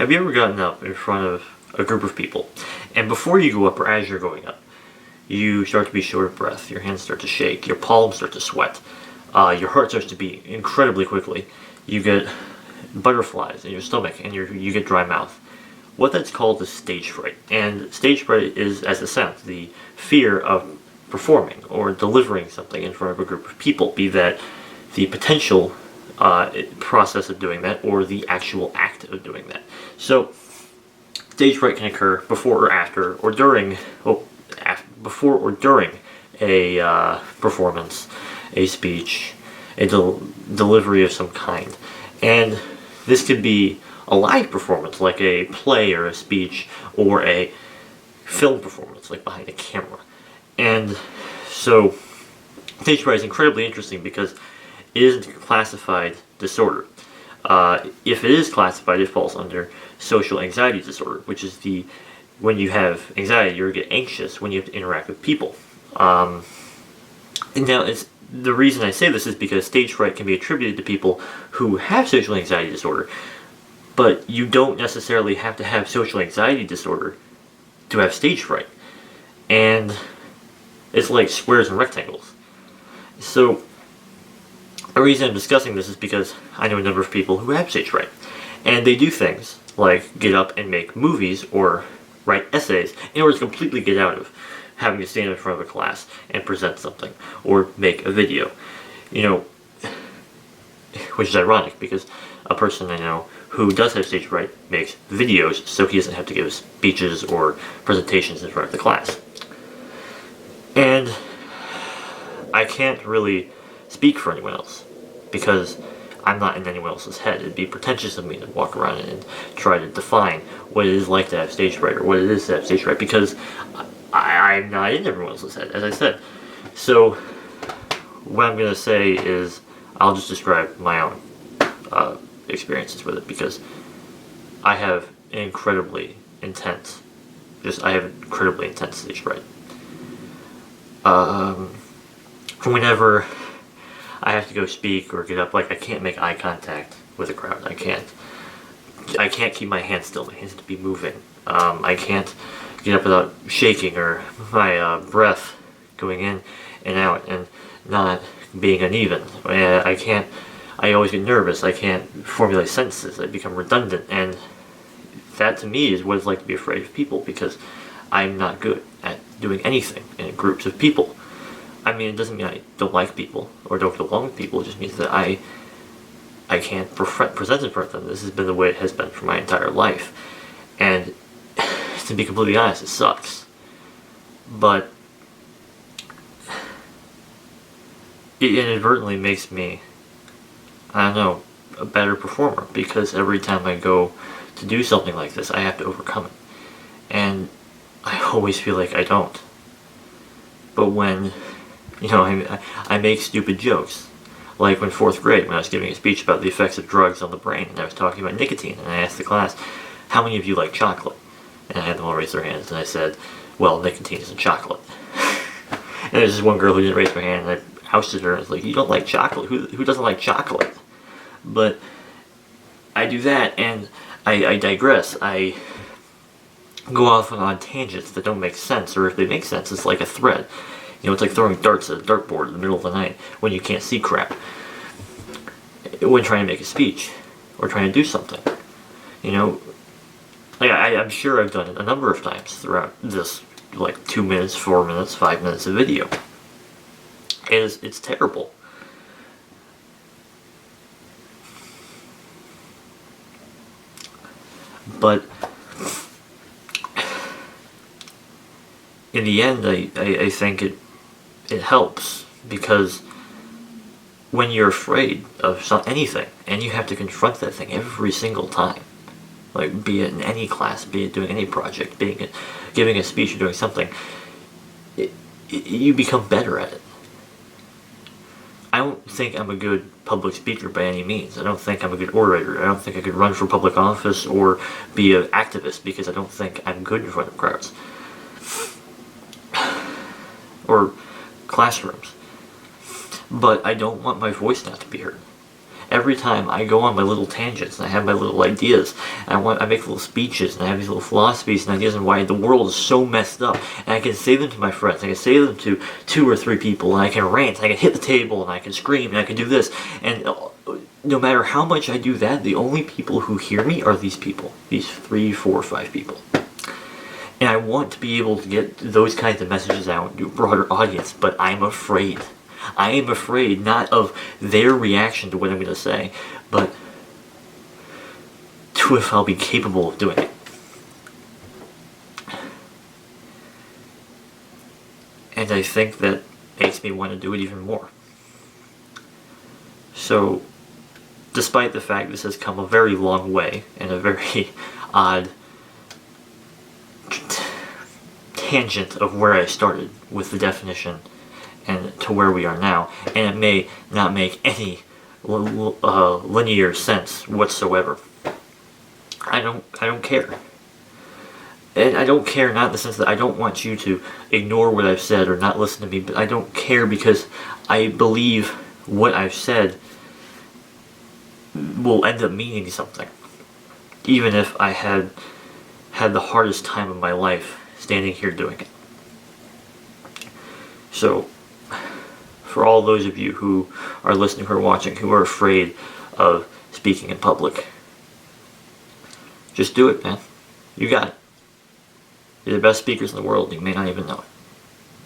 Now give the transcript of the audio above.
Have you ever gotten up in front of a group of people, and before you go up or as you're going up, you start to be short of breath, your hands start to shake, your palms start to sweat, your heart starts to beat incredibly quickly, you get butterflies in your stomach, and you get dry mouth. What that's called is stage fright. And stage fright is, as it sounds, the fear of performing or delivering something in front of a group of people, be that the potential process of doing that or the actual act of doing that. So, stage fright can occur before or after or during, before or during a performance, a speech, a delivery of some kind. And this could be a live performance, like a play or a speech, or a film performance, like behind a camera. And so, stage fright is incredibly interesting because it isn't a classified disorder. If it is classified, it falls under social anxiety disorder, which is when you have anxiety, you get anxious when you have to interact with people. And now, the reason I say this is because stage fright can be attributed to people who have social anxiety disorder, but you don't necessarily have to have social anxiety disorder to have stage fright. And it's like squares and rectangles. So, the reason I'm discussing this is because I know a number of people who have stage fright. And they do things like get up and make movies or write essays in order to completely get out of having to stand in front of a class and present something or make a video. You know, which is ironic because a person I know who does have stage fright makes videos so he doesn't have to give speeches or presentations in front of the class. And I can't really speak for anyone else because I'm not in anyone else's head. It'd be pretentious of me to walk around and try to define what it is like to have stage fright or what it is to have stage fright because I'm not in everyone else's head, as I said. So what I'm going to say is I'll just describe my own experiences with it because I have incredibly intense stage fright. Whenever I have to go speak or get up, like I can't make eye contact with a crowd. I can't keep my hands still. My hands have to be moving. I can't get up without shaking or my breath going in and out and not being uneven. I always get nervous. I can't formulate sentences. I become redundant, and that to me is what it's like to be afraid of people because I'm not good at doing anything in groups of people. I mean, it doesn't mean I don't like people or don't get along with people. It just means that I can't present in front of them. This has been the way it has been for my entire life. And to be completely honest, it sucks. But it inadvertently makes me, I don't know, a better performer because every time I go to do something like this, I have to overcome it. And I always feel like I don't. But when, I make stupid jokes. Like when 4th grade, when I was giving a speech about the effects of drugs on the brain, and I was talking about nicotine, and I asked the class, how many of you like chocolate? And I had them all raise their hands, and I said, well, nicotine isn't chocolate. And there's this one girl who didn't raise her hand, and I ousted her, and I was like, you don't like chocolate? Who doesn't like chocolate? But I do that, and I digress. I go off on tangents that don't make sense, or if they make sense, it's like a thread. It's like throwing darts at a dartboard in the middle of the night when you can't see crap. When trying to make a speech or trying to do something. I'm sure I've done it a number of times throughout this, 2 minutes, 4 minutes, 5 minutes of video. It's terrible. But in the end, I think it helps because when you're afraid of anything and you have to confront that thing every single time, like be it in any class, be it doing any project, giving a speech or doing something, you become better at it. I don't think I'm a good public speaker by any means. I don't think I'm a good orator. I don't think I could run for public office or be an activist because I don't think I'm good in front of crowds or classrooms. But I don't want my voice not to be heard. every time I go on my little tangents and I have my little ideas, and I make little speeches and I have these little philosophies and ideas on why the world is so messed up, and I can say them to my friends, I can say them to 2 or 3 people, and I can rant, and I can hit the table, and I can scream, and I can do this, and no matter how much I do that, the only people who hear me are these people, these 3, 4, 5 people. And I want to be able to get those kinds of messages out to a broader audience, but I'm afraid. I am afraid not of their reaction to what I'm going to say, but to if I'll be capable of doing it. And I think that makes me want to do it even more. So, despite the fact this has come a very long way in a very odd tangent of where I started with the definition and to where we are now, and it may not make any linear sense whatsoever. I don't care. And I don't care not in the sense that I don't want you to ignore what I've said or not listen to me, but I don't care because I believe what I've said will end up meaning something. Even if I had the hardest time of my life standing here doing it. So, for all those of you who are listening, who are watching, who are afraid of speaking in public, just do it, man. You got it. You're the best speakers in the world, you may not even know it.